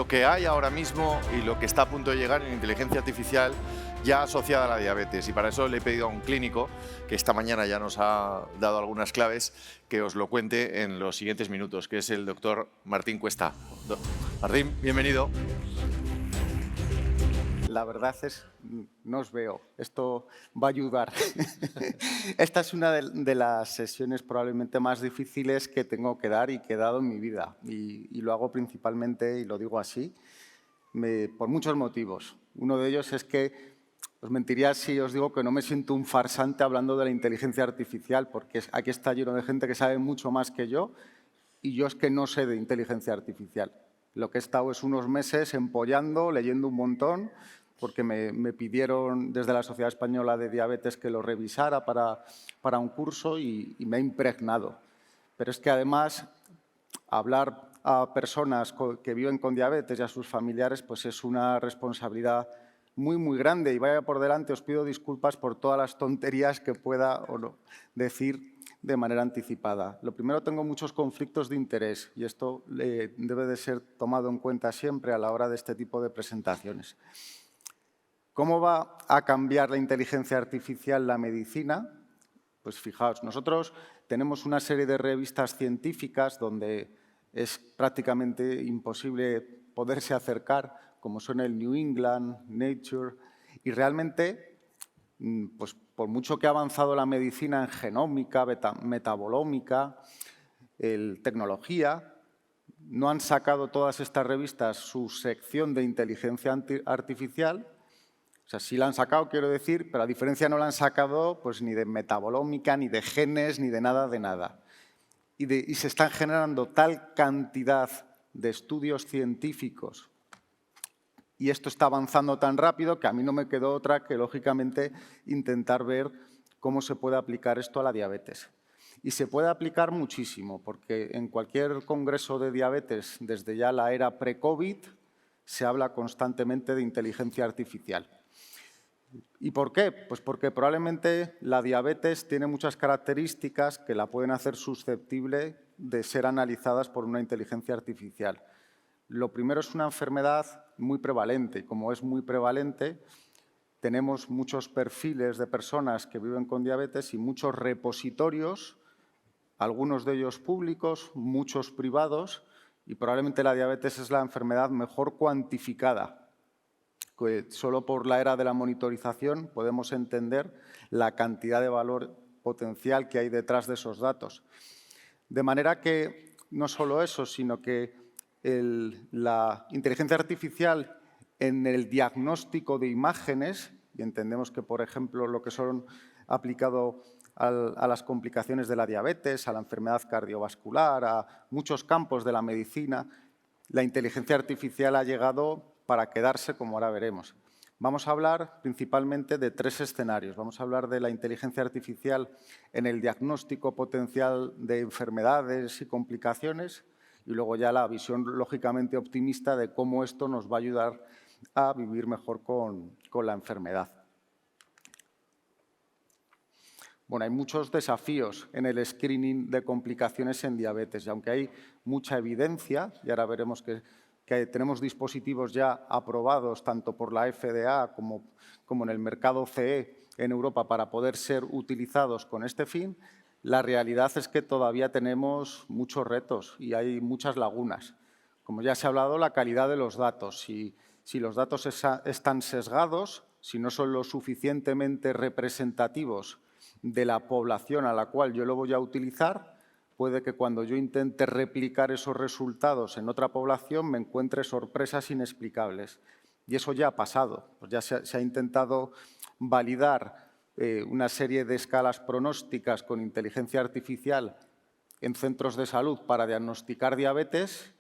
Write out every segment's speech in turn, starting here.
que hay ahora mismo y lo que está a punto de llegar en inteligencia artificial ya asociada a la diabetes. Y para eso le he pedido a un clínico, que esta mañana ya nos ha dado algunas claves, que os lo cuente en los siguientes minutos, que es el doctor Martín Cuesta. Martín, bienvenido. La verdad es, no os veo. Esto va a ayudar. Esta es una de las sesiones probablemente más difíciles que tengo que dar y que he dado en mi vida. Y lo hago principalmente, y lo digo así, por muchos motivos. Uno de ellos es que os mentiría si os digo que no me siento un farsante hablando de la inteligencia artificial, porque aquí está lleno de gente que sabe mucho más que yo, y yo es que no sé de inteligencia artificial. Lo que he estado es unos meses empollando, leyendo un montón, porque me pidieron desde la Sociedad Española de Diabetes que lo revisara para un curso y me ha impregnado. Pero es que además hablar a personas que viven con diabetes y a sus familiares pues es una responsabilidad muy, muy grande. Y vaya por delante, os pido disculpas por todas las tonterías que pueda o no decir de manera anticipada. Lo primero, tengo muchos conflictos de interés y esto debe de ser tomado en cuenta siempre a la hora de este tipo de presentaciones. ¿Cómo va a cambiar la inteligencia artificial la medicina? Pues fijaos, nosotros tenemos una serie de revistas científicas donde es prácticamente imposible poderse acercar, como son el New England, Nature, y realmente, pues por mucho que ha avanzado la medicina en genómica, metabolómica, tecnología, no han sacado todas estas revistas su sección de inteligencia artificial. O sea, sí la han sacado, quiero decir, pero a diferencia no la han sacado pues, ni de metabolómica, ni de genes, ni de nada de nada. Y se están generando tal cantidad de estudios científicos y esto está avanzando tan rápido que a mí no me quedó otra que, lógicamente, intentar ver cómo se puede aplicar esto a la diabetes. Y se puede aplicar muchísimo, porque en cualquier congreso de diabetes, desde ya la era pre-COVID, se habla constantemente de inteligencia artificial. ¿Y por qué? Pues porque probablemente la diabetes tiene muchas características que la pueden hacer susceptible de ser analizadas por una inteligencia artificial. Lo primero, es una enfermedad muy prevalente. Como es muy prevalente, tenemos muchos perfiles de personas que viven con diabetes y muchos repositorios, algunos de ellos públicos, muchos privados, y probablemente la diabetes es la enfermedad mejor cuantificada. Solo por la era de la monitorización podemos entender la cantidad de valor potencial que hay detrás de esos datos. De manera que no solo eso, sino que la inteligencia artificial en el diagnóstico de imágenes, y entendemos que, por ejemplo, lo que son aplicado a las complicaciones de la diabetes, a la enfermedad cardiovascular, a muchos campos de la medicina, la inteligencia artificial ha llegado para quedarse, como ahora veremos. Vamos a hablar principalmente de tres escenarios. Vamos a hablar de la inteligencia artificial en el diagnóstico potencial de enfermedades y complicaciones y luego ya la visión lógicamente optimista de cómo esto nos va a ayudar a vivir mejor con la enfermedad. Bueno, hay muchos desafíos en el screening de complicaciones en diabetes y aunque hay mucha evidencia, y ahora veremos que tenemos dispositivos ya aprobados tanto por la FDA como en el mercado CE en Europa para poder ser utilizados con este fin, la realidad es que todavía tenemos muchos retos y hay muchas lagunas. Como ya se ha hablado, la calidad de los datos. Si los datos están sesgados, si no son lo suficientemente representativos de la población a la cual yo lo voy a utilizar, puede que cuando yo intente replicar esos resultados en otra población me encuentre sorpresas inexplicables. Y eso ya ha pasado. Pues ya se ha intentado validar una serie de escalas pronósticas con inteligencia artificial en centros de salud para diagnosticar diabetes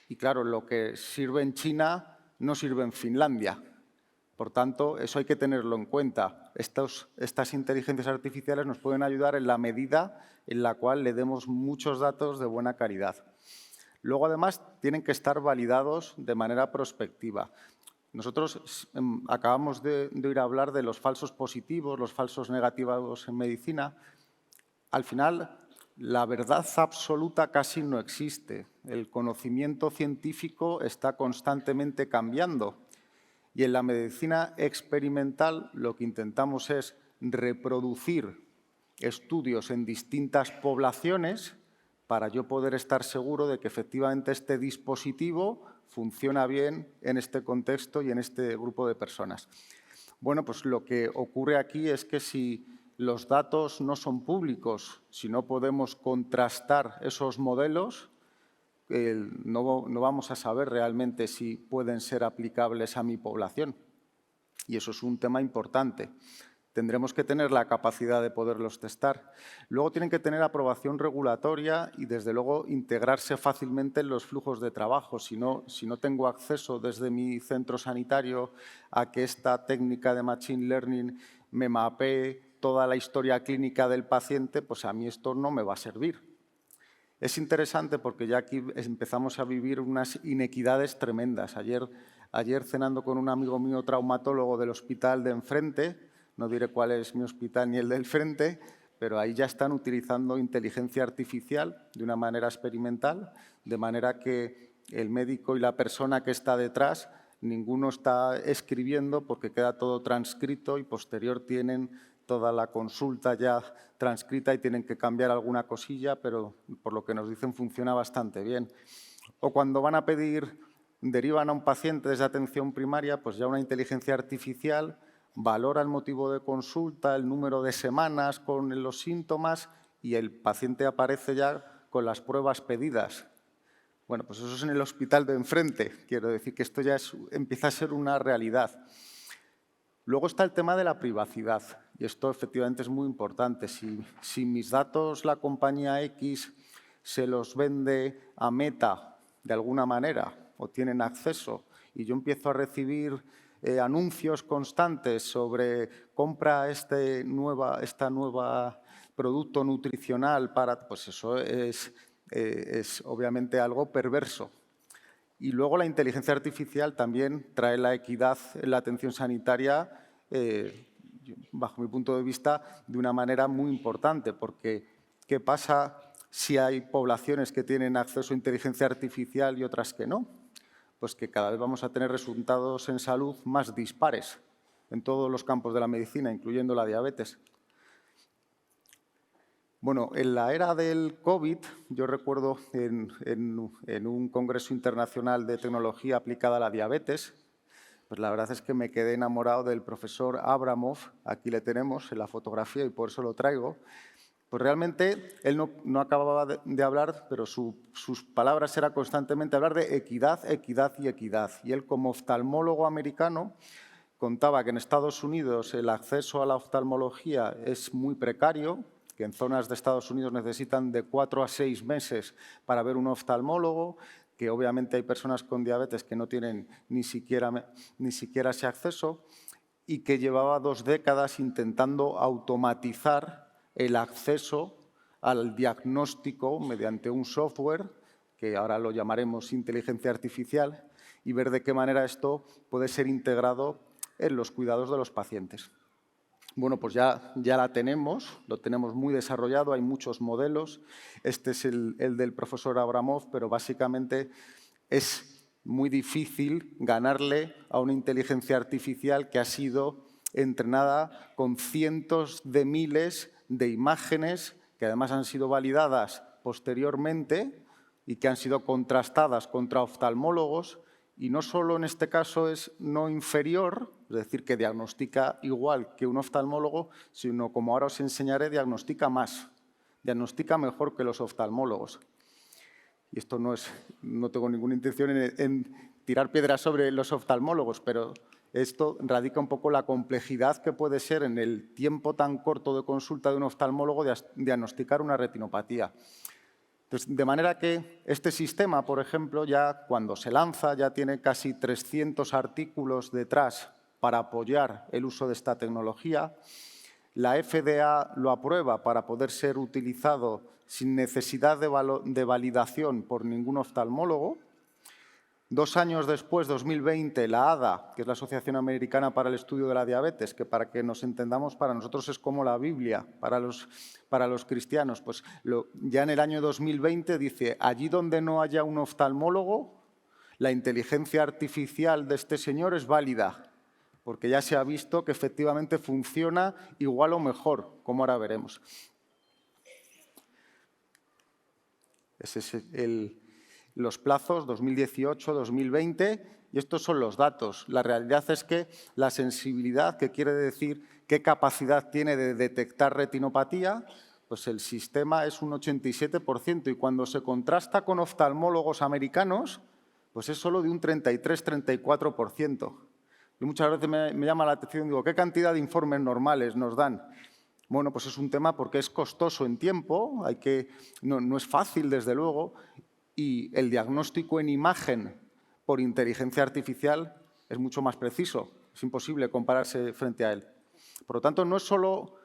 y, claro, lo que sirve en China no sirve en Finlandia. Por tanto, eso hay que tenerlo en cuenta. Estas inteligencias artificiales nos pueden ayudar en la medida en la cual le demos muchos datos de buena calidad. Luego, además, tienen que estar validados de manera prospectiva. Nosotros acabamos de oír hablar de los falsos positivos, los falsos negativos en medicina. Al final, la verdad absoluta casi no existe. El conocimiento científico está constantemente cambiando. Y en la medicina experimental lo que intentamos es reproducir estudios en distintas poblaciones para yo poder estar seguro de que efectivamente este dispositivo funciona bien en este contexto y en este grupo de personas. Bueno, pues lo que ocurre aquí es que si los datos no son públicos, si no podemos contrastar esos modelos, no vamos a saber realmente si pueden ser aplicables a mi población. Y eso es un tema importante. Tendremos que tener la capacidad de poderlos testar. Luego tienen que tener aprobación regulatoria y, desde luego, integrarse fácilmente en los flujos de trabajo. Si no tengo acceso desde mi centro sanitario a que esta técnica de Machine Learning me mapee toda la historia clínica del paciente, pues a mí esto no me va a servir. Es interesante porque ya aquí empezamos a vivir unas inequidades tremendas. Ayer cenando con un amigo mío traumatólogo del hospital de enfrente, no diré cuál es mi hospital ni el del frente, pero ahí ya están utilizando inteligencia artificial de una manera experimental, de manera que el médico y la persona que está detrás, ninguno está escribiendo porque queda todo transcrito y posterior tienen toda la consulta ya transcrita y tienen que cambiar alguna cosilla, pero por lo que nos dicen funciona bastante bien. O cuando van a pedir, derivan a un paciente desde atención primaria, pues ya una inteligencia artificial valora el motivo de consulta, el número de semanas con los síntomas y el paciente aparece ya con las pruebas pedidas. Bueno, pues eso es en el hospital de enfrente. Quiero decir que esto ya empieza a ser una realidad. Luego está el tema de la privacidad y esto efectivamente es muy importante. Si mis datos la compañía X se los vende a Meta de alguna manera o tienen acceso y yo empiezo a recibir anuncios constantes sobre compra este nuevo producto nutricional para, pues eso es obviamente algo perverso. Y luego la inteligencia artificial también trae la equidad en la atención sanitaria, bajo mi punto de vista, de una manera muy importante, porque ¿qué pasa si hay poblaciones que tienen acceso a inteligencia artificial y otras que no? Pues que cada vez vamos a tener resultados en salud más dispares en todos los campos de la medicina, incluyendo la diabetes. Bueno, en la era del COVID, yo recuerdo en un congreso internacional de tecnología aplicada a la diabetes, pues la verdad es que me quedé enamorado del profesor Abramov, aquí le tenemos en la fotografía y por eso lo traigo. Pues realmente él no acababa de hablar, pero sus palabras eran constantemente hablar de equidad, equidad y equidad. Y él, como oftalmólogo americano, contaba que en Estados Unidos el acceso a la oftalmología es muy precario, que en zonas de Estados Unidos necesitan de 4 a 6 meses para ver un oftalmólogo, que obviamente hay personas con diabetes que no tienen ni siquiera ese acceso y que llevaba 2 décadas intentando automatizar el acceso al diagnóstico mediante un software, que ahora lo llamaremos inteligencia artificial, y ver de qué manera esto puede ser integrado en los cuidados de los pacientes. Bueno, pues ya la tenemos, lo tenemos muy desarrollado, hay muchos modelos. Este es el del profesor Abramov, pero básicamente es muy difícil ganarle a una inteligencia artificial que ha sido entrenada con cientos de miles de imágenes que además han sido validadas posteriormente y que han sido contrastadas contra oftalmólogos. Y no solo en este caso es no inferior, es decir, que diagnostica igual que un oftalmólogo, sino, como ahora os enseñaré, diagnostica más, diagnostica mejor que los oftalmólogos. Y esto no tengo ninguna intención en tirar piedras sobre los oftalmólogos, pero esto radica un poco la complejidad que puede ser en el tiempo tan corto de consulta de un oftalmólogo diagnosticar una retinopatía. Entonces, de manera que este sistema, por ejemplo, ya cuando se lanza, ya tiene casi 300 artículos detrás para apoyar el uso de esta tecnología. La FDA lo aprueba para poder ser utilizado sin necesidad de validación por ningún oftalmólogo. 2 años después, 2020, la ADA, que es la Asociación Americana para el Estudio de la Diabetes, que para que nos entendamos, para nosotros es como la Biblia, para los cristianos, pues ya en el año 2020 dice, allí donde no haya un oftalmólogo, la inteligencia artificial de este señor es válida, porque ya se ha visto que efectivamente funciona igual o mejor, como ahora veremos. Ese es los plazos 2018, 2020, y estos son los datos. La realidad es que la sensibilidad, que quiere decir qué capacidad tiene de detectar retinopatía, pues el sistema es un 87%, y cuando se contrasta con oftalmólogos americanos, pues es solo de un 33-34%. Y muchas veces me llama la atención, digo, ¿qué cantidad de informes normales nos dan? Bueno, pues es un tema porque es costoso en tiempo, no es fácil, desde luego, y el diagnóstico en imagen por inteligencia artificial es mucho más preciso. Es imposible compararse frente a él. Por lo tanto, no es solo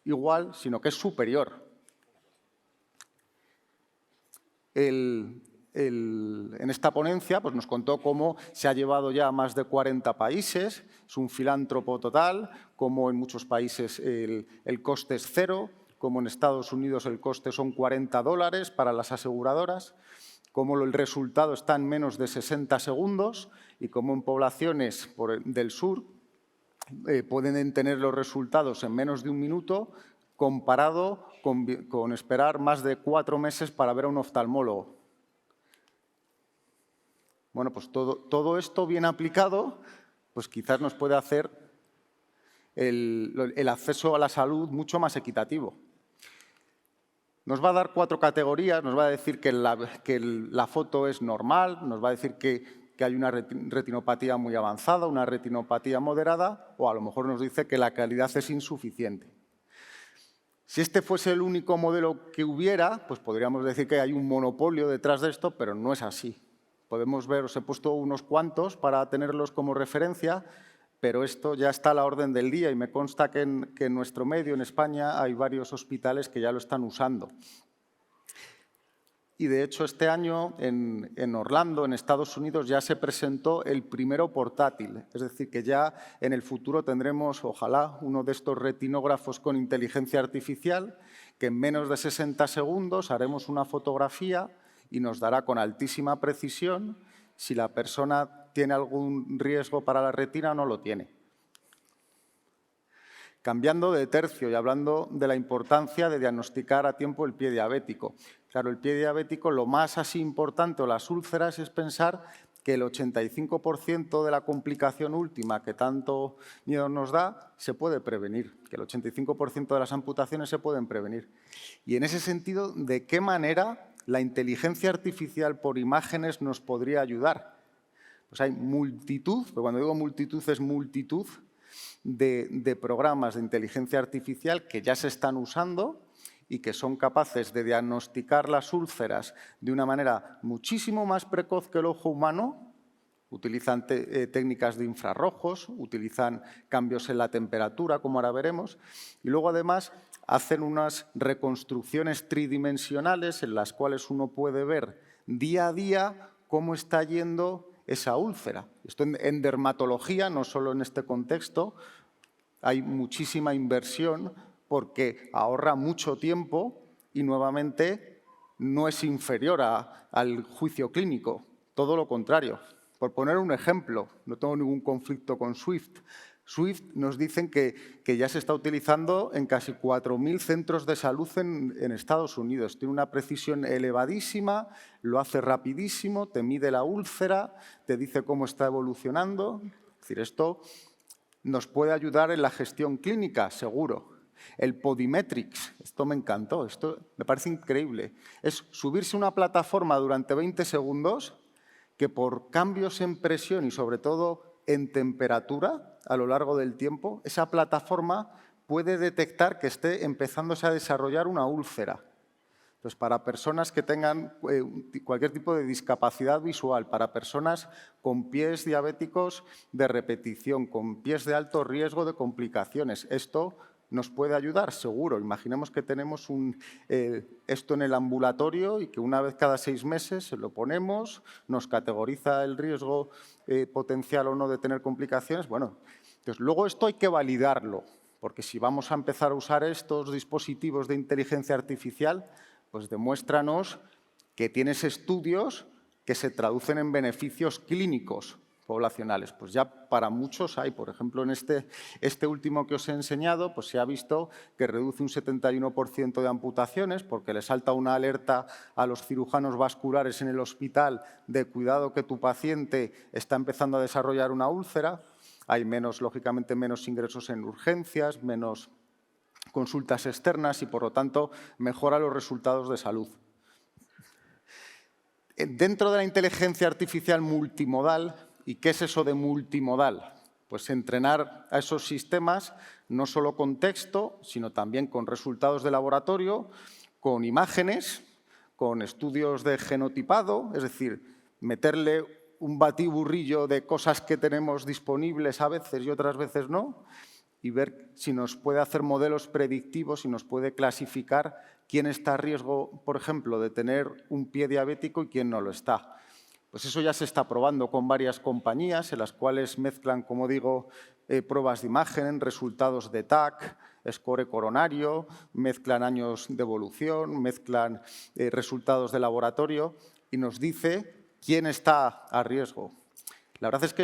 igual, sino que es superior. En esta ponencia pues nos contó cómo se ha llevado ya a más de 40 países, es un filántropo total, cómo en muchos países el coste es cero, como en Estados Unidos el coste son $40 para las aseguradoras, cómo el resultado está en menos de 60 segundos y cómo en poblaciones del sur pueden tener los resultados en menos de 1 minuto, comparado con esperar más de 4 meses para ver a un oftalmólogo. Bueno, pues todo esto bien aplicado, pues quizás nos puede hacer el acceso a la salud mucho más equitativo. Nos va a dar 4 categorías, nos va a decir que la foto es normal, nos va a decir que hay una retinopatía muy avanzada, una retinopatía moderada, o a lo mejor nos dice que la calidad es insuficiente. Si este fuese el único modelo que hubiera, pues podríamos decir que hay un monopolio detrás de esto, pero no es así. Podemos ver, os he puesto unos cuantos para tenerlos como referencia, pero esto ya está a la orden del día y me consta que en nuestro medio, en España, hay varios hospitales que ya lo están usando. Y, de hecho, este año en Orlando, en Estados Unidos, ya se presentó el primero portátil. Es decir, que ya en el futuro tendremos, ojalá, uno de estos retinógrafos con inteligencia artificial, que en menos de 60 segundos haremos una fotografía y nos dará con altísima precisión si la persona tiene algún riesgo para la retina o no lo tiene. Cambiando de tercio y hablando de la importancia de diagnosticar a tiempo el pie diabético. Claro, el pie diabético, lo más así importante, o las úlceras, es pensar que el 85% de la complicación última que tanto miedo nos da se puede prevenir, que el 85% de las amputaciones se pueden prevenir. Y en ese sentido, ¿de qué manera la inteligencia artificial por imágenes nos podría ayudar? Pues hay multitud, pero cuando digo multitud es multitud, de programas de inteligencia artificial que ya se están usando y que son capaces de diagnosticar las úlceras de una manera muchísimo más precoz que el ojo humano. Utilizan técnicas de infrarrojos, utilizan cambios en la temperatura, como ahora veremos, y luego además hacen unas reconstrucciones tridimensionales en las cuales uno puede ver día a día cómo está yendo esa úlcera. Esto en dermatología, no solo en este contexto, hay muchísima inversión porque ahorra mucho tiempo y, nuevamente, no es inferior al juicio clínico, todo lo contrario. Por poner un ejemplo, no tengo ningún conflicto con Swift. Swift nos dicen que ya se está utilizando en casi 4.000 centros de salud en Estados Unidos. Tiene una precisión elevadísima, lo hace rapidísimo, te mide la úlcera, te dice cómo está evolucionando. Es decir, esto nos puede ayudar en la gestión clínica, seguro. El Podimetrics, esto me encantó, esto me parece increíble. Es subirse a una plataforma durante 20 segundos que por cambios en presión y sobre todo en temperatura a lo largo del tiempo, esa plataforma puede detectar que esté empezándose a desarrollar una úlcera. Entonces, para personas que tengan cualquier tipo de discapacidad visual, para personas con pies diabéticos de repetición, con pies de alto riesgo de complicaciones, esto ¿Nos puede ayudar? Seguro. Imaginemos que tenemos esto en el ambulatorio y que una vez cada 6 meses se lo ponemos, nos categoriza el riesgo potencial o no de tener complicaciones. Bueno, entonces, luego esto hay que validarlo, porque si vamos a empezar a usar estos dispositivos de inteligencia artificial, pues demuéstranos que tienes estudios que se traducen en beneficios clínicos poblacionales. Pues ya para muchos hay. Por ejemplo, en este último que os he enseñado, pues se ha visto que reduce un 71% de amputaciones porque le salta una alerta a los cirujanos vasculares en el hospital de cuidado que tu paciente está empezando a desarrollar una úlcera. Hay lógicamente menos ingresos en urgencias, menos consultas externas y, por lo tanto, mejora los resultados de salud. Dentro de la inteligencia artificial multimodal, ¿y qué es eso de multimodal? Pues entrenar a esos sistemas no solo con texto, sino también con resultados de laboratorio, con imágenes, con estudios de genotipado, es decir, meterle un batiburrillo de cosas que tenemos disponibles a veces y otras veces no, y ver si nos puede hacer modelos predictivos y nos puede clasificar quién está a riesgo, por ejemplo, de tener un pie diabético y quién no lo está. Pues eso ya se está probando con varias compañías en las cuales mezclan, como digo, pruebas de imagen, resultados de TAC, score coronario, mezclan años de evolución, mezclan resultados de laboratorio y nos dice quién está a riesgo. La verdad es que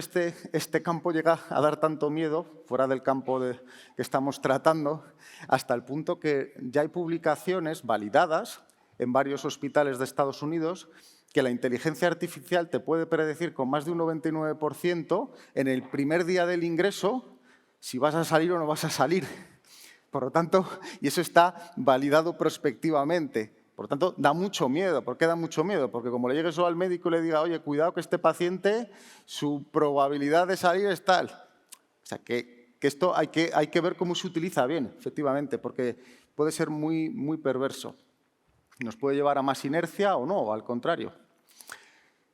este campo llega a dar tanto miedo, fuera del campo que estamos tratando, hasta el punto que ya hay publicaciones validadas en varios hospitales de Estados Unidos que la inteligencia artificial te puede predecir con más de un 99% en el primer día del ingreso si vas a salir o no vas a salir. Por lo tanto, y eso está validado prospectivamente. Por lo tanto, da mucho miedo. ¿Por qué da mucho miedo? Porque como le llegue solo al médico y le diga, oye, cuidado que este paciente, su probabilidad de salir es tal. O sea, que esto hay que ver cómo se utiliza bien, efectivamente, porque puede ser muy, muy perverso. Nos puede llevar a más inercia o no, o al contrario.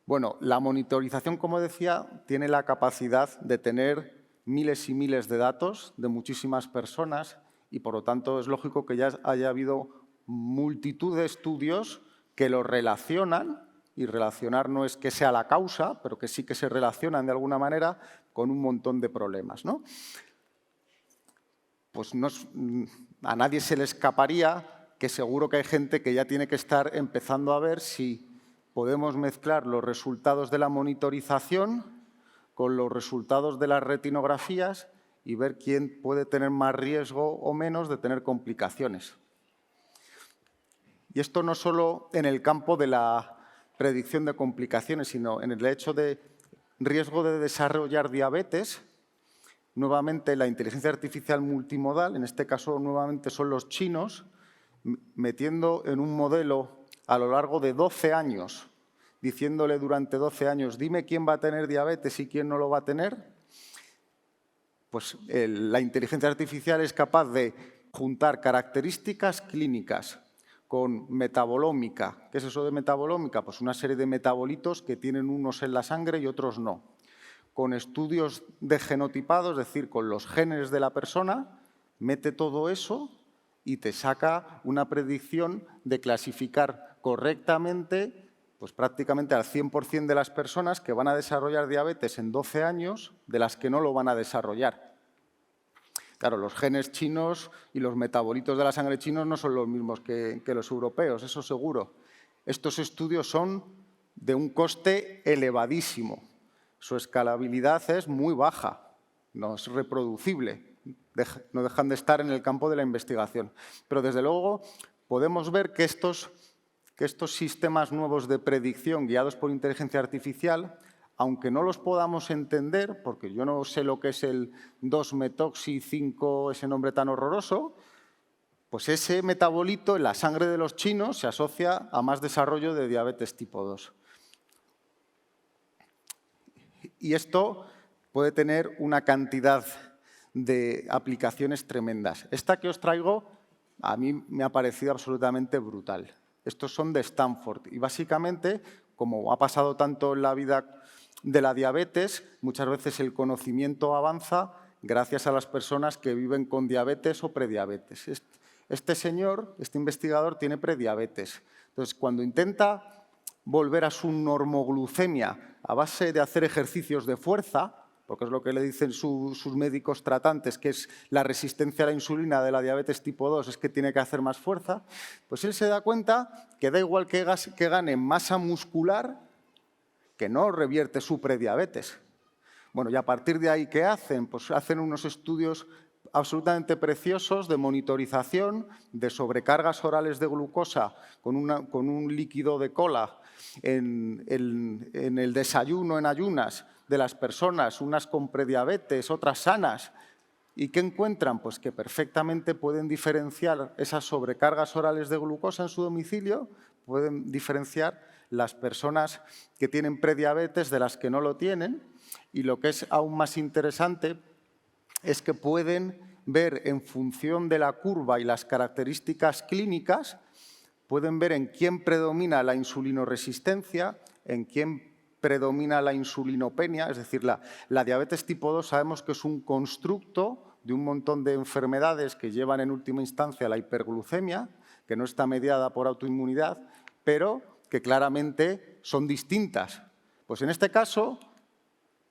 Bueno, la monitorización, como decía, tiene la capacidad de tener miles y miles de datos de muchísimas personas y, por lo tanto, es lógico que ya haya habido multitud de estudios que lo relacionan, y relacionar no es que sea la causa, pero que sí que se relacionan de alguna manera con un montón de problemas, ¿no? Pues a nadie se le escaparía que seguro que hay gente que ya tiene que estar empezando a ver si podemos mezclar los resultados de la monitorización con los resultados de las retinografías y ver quién puede tener más riesgo o menos de tener complicaciones. Y esto no solo en el campo de la predicción de complicaciones, sino en el hecho de riesgo de desarrollar diabetes. Nuevamente, la inteligencia artificial multimodal, en este caso nuevamente son los chinos, metiendo en un modelo a lo largo de 12 años, diciéndole durante 12 años, dime quién va a tener diabetes y quién no lo va a tener, pues la inteligencia artificial es capaz de juntar características clínicas con metabolómica. ¿Qué es eso de metabolómica? Pues una serie de metabolitos que tienen unos en la sangre y otros no. Con estudios de genotipado, es decir, con los genes de la persona, mete todo eso y te saca una predicción de clasificar correctamente, pues prácticamente al 100% de las personas que van a desarrollar diabetes en 12 años, de las que no lo van a desarrollar. Claro, los genes chinos y los metabolitos de la sangre chinos no son los mismos que los europeos, eso seguro. Estos estudios son de un coste elevadísimo. Su escalabilidad es muy baja, no es reproducible, no dejan de estar en el campo de la investigación. Pero, desde luego, podemos ver que estos sistemas nuevos de predicción guiados por inteligencia artificial, aunque no los podamos entender, porque yo no sé lo que es el 2-metoxi-5, ese nombre tan horroroso, pues ese metabolito en la sangre de los chinos se asocia a más desarrollo de diabetes tipo 2. Y esto puede tener una cantidad de aplicaciones tremendas. Esta que os traigo a mí me ha parecido absolutamente brutal. Estos son de Stanford y básicamente, como ha pasado tanto en la vida de la diabetes, muchas veces el conocimiento avanza gracias a las personas que viven con diabetes o prediabetes. Este señor, este investigador, tiene prediabetes. Entonces, cuando intenta volver a su normoglucemia a base de hacer ejercicios de fuerza, porque es lo que le dicen sus médicos tratantes, que es la resistencia a la insulina de la diabetes tipo 2, es que tiene que hacer más fuerza, pues él se da cuenta que da igual que gane masa muscular, que no revierte su prediabetes. Bueno, y a partir de ahí, ¿qué hacen? Pues hacen unos estudios absolutamente preciosos de monitorización de sobrecargas orales de glucosa con un líquido de cola en el desayuno en ayunas de las personas, unas con prediabetes, otras sanas. ¿Y qué encuentran? Pues que perfectamente pueden diferenciar esas sobrecargas orales de glucosa en su domicilio, pueden diferenciar las personas que tienen prediabetes de las que no lo tienen, y lo que es aún más interesante es que pueden ver en función de la curva y las características clínicas, pueden ver en quién predomina la insulinoresistencia, en quién predomina la insulinopenia, es decir, la diabetes tipo 2 sabemos que es un constructo de un montón de enfermedades que llevan en última instancia a la hiperglucemia, que no está mediada por autoinmunidad, pero que claramente son distintas. Pues en este caso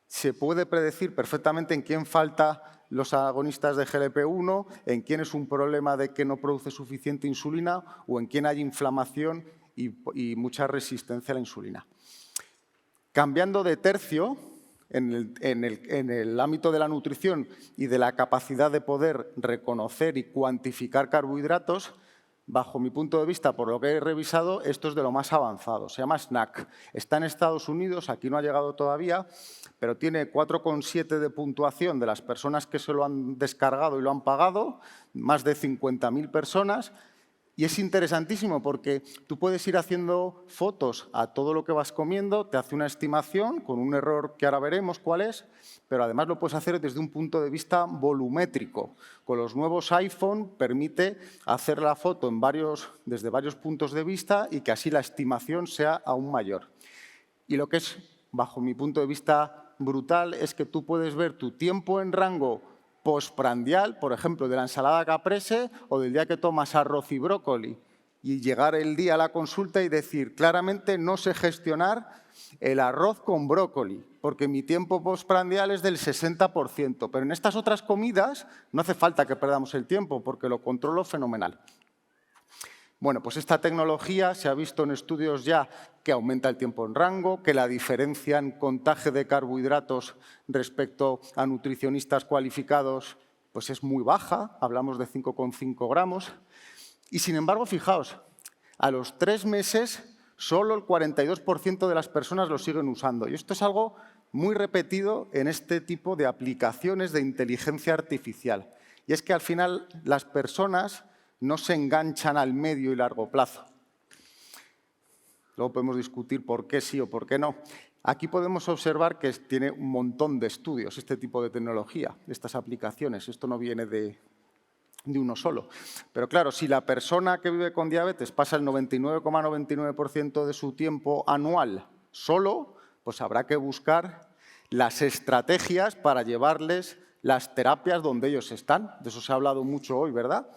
se puede predecir perfectamente en quién falta los agonistas de GLP-1, en quién es un problema de que no produce suficiente insulina o en quién hay inflamación y mucha resistencia a la insulina. Cambiando de tercio, en el ámbito de la nutrición y de la capacidad de poder reconocer y cuantificar carbohidratos, bajo mi punto de vista, por lo que he revisado, esto es de lo más avanzado. Se llama SNAC. Está en Estados Unidos, aquí no ha llegado todavía, pero tiene 4,7 de puntuación de las personas que se lo han descargado y lo han pagado, más de 50.000 personas. Y es interesantísimo porque tú puedes ir haciendo fotos a todo lo que vas comiendo, te hace una estimación con un error que ahora veremos cuál es, pero además lo puedes hacer desde un punto de vista volumétrico. Con los nuevos iPhone permite hacer la foto desde varios puntos de vista y que así la estimación sea aún mayor. Y lo que es, bajo mi punto de vista, brutal es que tú puedes ver tu tiempo en rango postprandial, por ejemplo, de la ensalada caprese o del día que tomas arroz y brócoli, y llegar el día a la consulta y decir, claramente no sé gestionar el arroz con brócoli, porque mi tiempo postprandial es del 60%, pero en estas otras comidas no hace falta que perdamos el tiempo, porque lo controlo fenomenal. Bueno, pues esta tecnología se ha visto en estudios ya que aumenta el tiempo en rango, que la diferencia en contaje de carbohidratos respecto a nutricionistas cualificados pues es muy baja, hablamos de 5,5 gramos. Y sin embargo, fijaos, a los 3 meses solo el 42% de las personas lo siguen usando. Y esto es algo muy repetido en este tipo de aplicaciones de inteligencia artificial. Y es que al final las personas no se enganchan al medio y largo plazo. Luego podemos discutir por qué sí o por qué no. Aquí podemos observar que tiene un montón de estudios este tipo de tecnología, estas aplicaciones. Esto no viene de uno solo. Pero claro, si la persona que vive con diabetes pasa el 99,99% de su tiempo anual solo, pues habrá que buscar las estrategias para llevarles las terapias donde ellos están. De eso se ha hablado mucho hoy, ¿verdad?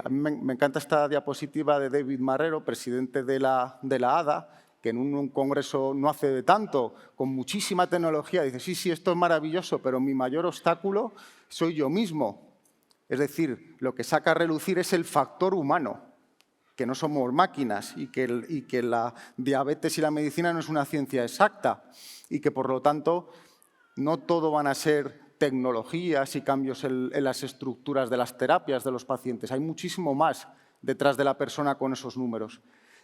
A mí me encanta esta diapositiva de David Marrero, presidente de la ADA, que en un congreso no hace de tanto, con muchísima tecnología, dice, sí, esto es maravilloso, pero mi mayor obstáculo soy yo mismo. Es decir, lo que saca a relucir es el factor humano, que no somos máquinas y que la diabetes y la medicina no es una ciencia exacta y que, por lo tanto, no todo van a ser tecnologías y cambios en las estructuras de las terapias de los pacientes. Hay muchísimo más detrás de la persona con esos números.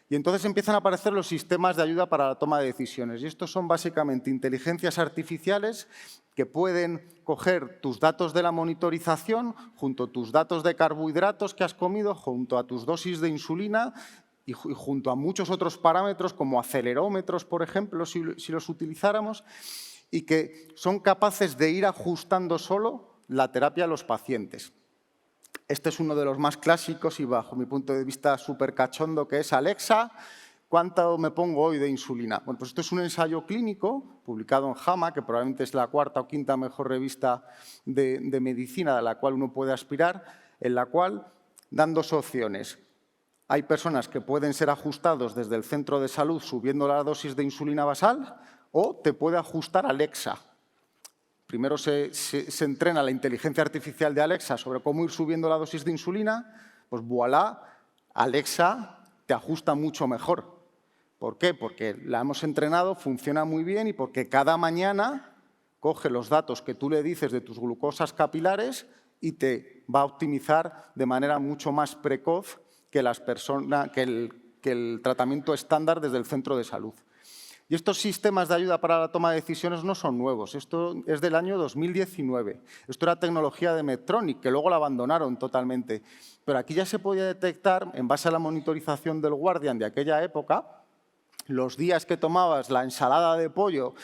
Y entonces empiezan a aparecer los sistemas de ayuda para la toma de decisiones. Y estos son básicamente inteligencias artificiales que pueden coger tus datos de la monitorización junto a tus datos de carbohidratos que has comido, junto a tus dosis de insulina y junto a muchos otros parámetros como acelerómetros, por ejemplo, si los utilizáramos, y que son capaces de ir ajustando solo la terapia a los pacientes. Este es uno de los más clásicos y, bajo mi punto de vista, súper cachondo, que es Alexa, ¿cuánto me pongo hoy de insulina? Bueno, pues esto es un ensayo clínico publicado en JAMA, que probablemente es la cuarta o quinta mejor revista de medicina a la cual uno puede aspirar, en la cual dan dos opciones. Hay personas que pueden ser ajustados desde el centro de salud subiendo la dosis de insulina basal o te puede ajustar Alexa. Primero se entrena la inteligencia artificial de Alexa sobre cómo ir subiendo la dosis de insulina, pues voilà, Alexa te ajusta mucho mejor. ¿Por qué? Porque la hemos entrenado, funciona muy bien y porque cada mañana coge los datos que tú le dices de tus glucosas capilares y te va a optimizar de manera mucho más precoz que el tratamiento estándar desde el centro de salud. Y estos sistemas de ayuda para la toma de decisiones no son nuevos. Esto es del año 2019. Esto era tecnología de Medtronic, que luego la abandonaron totalmente. Pero aquí ya se podía detectar, en base a la monitorización del Guardian de aquella época, los días que tomabas la ensalada de pollo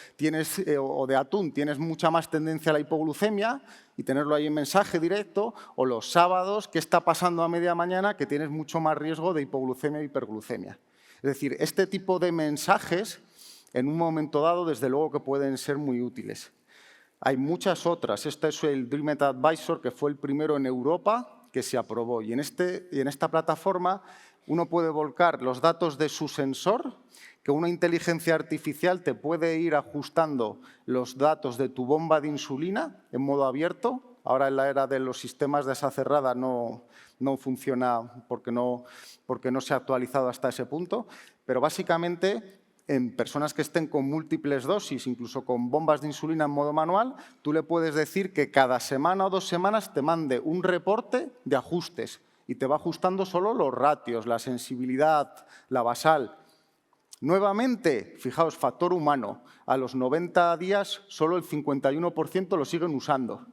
o de atún tienes mucha más tendencia a la hipoglucemia y tenerlo ahí en mensaje directo, o los sábados, ¿qué está pasando a media mañana? Que tienes mucho más riesgo de hipoglucemia e hiperglucemia. Es decir, este tipo de mensajes, en un momento dado, desde luego que pueden ser muy útiles. Hay muchas otras. Este es el DreamEd Advisor, que fue el primero en Europa que se aprobó. Y en esta plataforma uno puede volcar los datos de su sensor, que una inteligencia artificial te puede ir ajustando los datos de tu bomba de insulina en modo abierto. Ahora en la era de los sistemas de asa cerrada no funciona porque no se ha actualizado hasta ese punto, pero básicamente en personas que estén con múltiples dosis, incluso con bombas de insulina en modo manual, tú le puedes decir que cada semana o 2 semanas te mande un reporte de ajustes y te va ajustando solo los ratios, la sensibilidad, la basal. Nuevamente, fijaos, factor humano, a los 90 días solo el 51% lo siguen usando.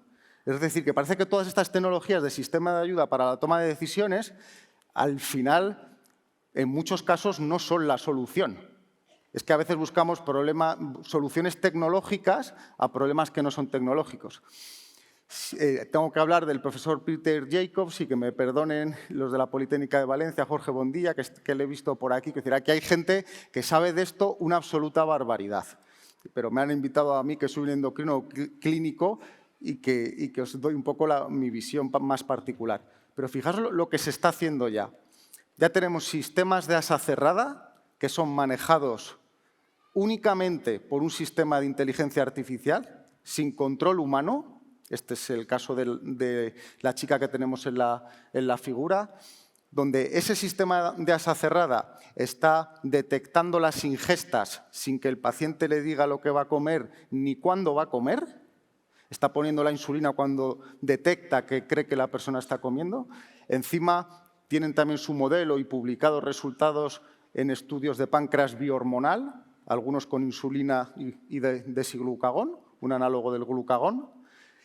Es decir, que parece que todas estas tecnologías de sistema de ayuda para la toma de decisiones, al final, en muchos casos, no son la solución. Es que a veces buscamos soluciones tecnológicas a problemas que no son tecnológicos. Tengo que hablar del profesor Peter Jacobs y que me perdonen los de la Politécnica de Valencia, Jorge Bondilla, que le he visto por aquí, que decir, aquí hay gente que sabe de esto una absoluta barbaridad. Pero me han invitado a mí, que soy un endocrino clínico, y que os doy un poco mi visión más particular. Pero fijaos lo que se está haciendo ya. Ya tenemos sistemas de asa cerrada que son manejados únicamente por un sistema de inteligencia artificial, sin control humano. Este es el caso de la chica que tenemos en la figura, donde ese sistema de asa cerrada está detectando las ingestas sin que el paciente le diga lo que va a comer ni cuándo va a comer. Está poniendo la insulina cuando detecta que cree que la persona está comiendo. Encima tienen también su modelo y publicados resultados en estudios de páncreas biohormonal, algunos con insulina y desiglucagón, un análogo del glucagón.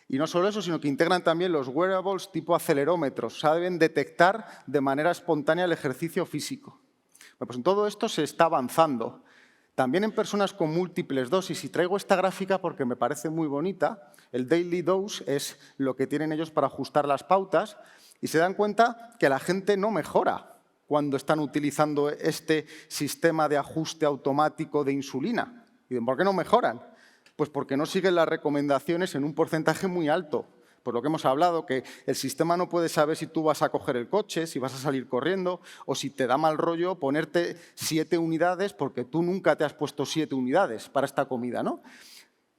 Y no solo eso, sino que integran también los wearables tipo acelerómetros. Saben detectar de manera espontánea el ejercicio físico. Bueno, pues en todo esto se está avanzando. También en personas con múltiples dosis. Y traigo esta gráfica porque me parece muy bonita. El daily dose es lo que tienen ellos para ajustar las pautas. Y se dan cuenta que la gente no mejora cuando están utilizando este sistema de ajuste automático de insulina. ¿Y por qué no mejoran? Pues porque no siguen las recomendaciones en un porcentaje muy alto. Por lo que hemos hablado, que el sistema no puede saber si tú vas a coger el coche, si vas a salir corriendo, o si te da mal rollo ponerte 7 unidades porque tú nunca te has puesto 7 unidades para esta comida, ¿no?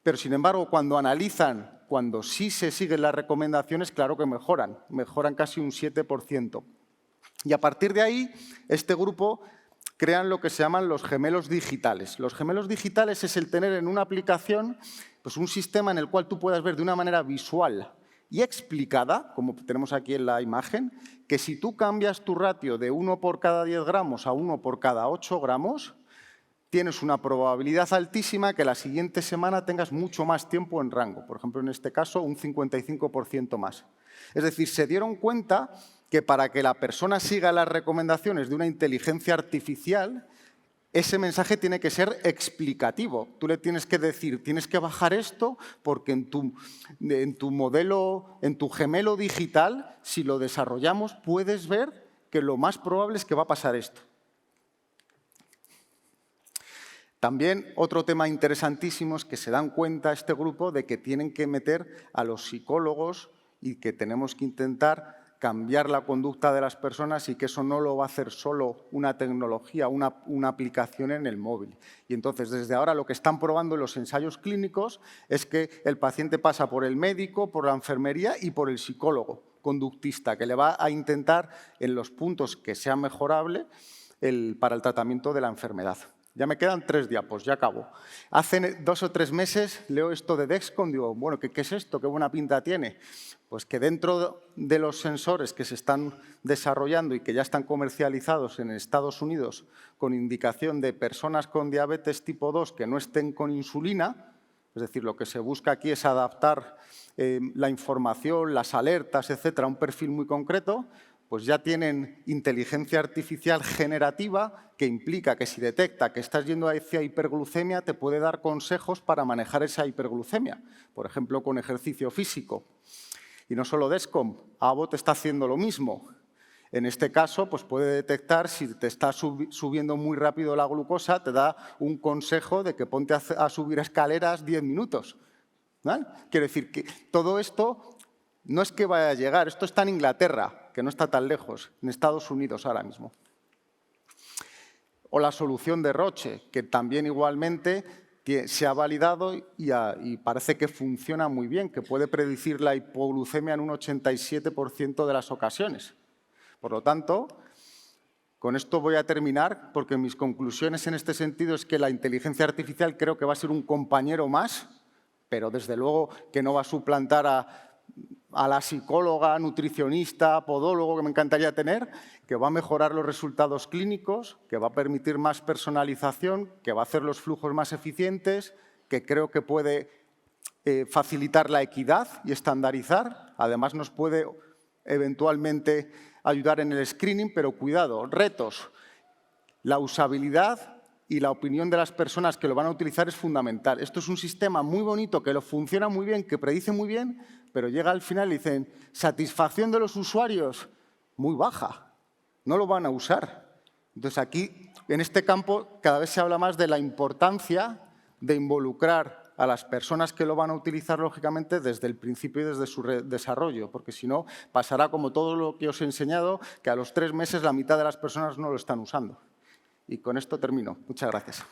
Pero, sin embargo, cuando analizan, cuando sí se siguen las recomendaciones, claro que mejoran casi un 7%. Y a partir de ahí, este grupo crean lo que se llaman los gemelos digitales. Los gemelos digitales es el tener en una aplicación pues un sistema en el cual tú puedas ver de una manera visual y explicada, como tenemos aquí en la imagen, que si tú cambias tu ratio de 1 por cada 10 gramos a 1 por cada 8 gramos, tienes una probabilidad altísima que la siguiente semana tengas mucho más tiempo en rango. Por ejemplo, en este caso, un 55% más. Es decir, se dieron cuenta que para que la persona siga las recomendaciones de una inteligencia artificial, ese mensaje tiene que ser explicativo. Tú le tienes que decir, tienes que bajar esto porque en tu modelo, en tu gemelo digital, si lo desarrollamos, puedes ver que lo más probable es que va a pasar esto. También otro tema interesantísimo es que se dan cuenta este grupo de que tienen que meter a los psicólogos y que tenemos que intentar cambiar la conducta de las personas y que eso no lo va a hacer solo una tecnología, una aplicación en el móvil. Y entonces, desde ahora, lo que están probando en los ensayos clínicos es que el paciente pasa por el médico, por la enfermería y por el psicólogo conductista, que le va a intentar, en los puntos que sea mejorable, para el tratamiento de la enfermedad. Ya me quedan 3 diapos, ya acabo. Hace 2 o 3 meses leo esto de Dexcom, digo, bueno, ¿qué es esto? ¿Qué buena pinta tiene? Pues que dentro de los sensores que se están desarrollando y que ya están comercializados en Estados Unidos con indicación de personas con diabetes tipo 2 que no estén con insulina, es decir, lo que se busca aquí es adaptar la información, las alertas, etcétera, a un perfil muy concreto, pues ya tienen inteligencia artificial generativa que implica que si detecta que estás yendo hacia hiperglucemia, te puede dar consejos para manejar esa hiperglucemia, por ejemplo, con ejercicio físico. Y no solo Dexcom, Abbott está haciendo lo mismo. En este caso, pues puede detectar si te está subiendo muy rápido la glucosa, te da un consejo de que ponte a subir escaleras 10 minutos. ¿Vale? Quiero decir que todo esto no es que vaya a llegar, esto está en Inglaterra, que no está tan lejos, en Estados Unidos ahora mismo. O la solución de Roche, que también igualmente se ha validado y parece que funciona muy bien, que puede predecir la hipoglucemia en un 87% de las ocasiones. Por lo tanto, con esto voy a terminar, porque mis conclusiones en este sentido es que la inteligencia artificial creo que va a ser un compañero más, pero desde luego que no va a suplantar a la psicóloga, nutricionista, podólogo que me encantaría tener, que va a mejorar los resultados clínicos, que va a permitir más personalización, que va a hacer los flujos más eficientes, que creo que puede facilitar la equidad y estandarizar. Además, nos puede eventualmente ayudar en el screening, pero cuidado, retos. La usabilidad y la opinión de las personas que lo van a utilizar es fundamental. Esto es un sistema muy bonito, que lo funciona muy bien, que predice muy bien, pero llega al final y dicen, satisfacción de los usuarios, muy baja, no lo van a usar. Entonces aquí, en este campo, cada vez se habla más de la importancia de involucrar a las personas que lo van a utilizar, lógicamente, desde el principio y desde su desarrollo, porque si no, pasará como todo lo que os he enseñado, que a los 3 meses la mitad de las personas no lo están usando. Y con esto termino. Muchas gracias.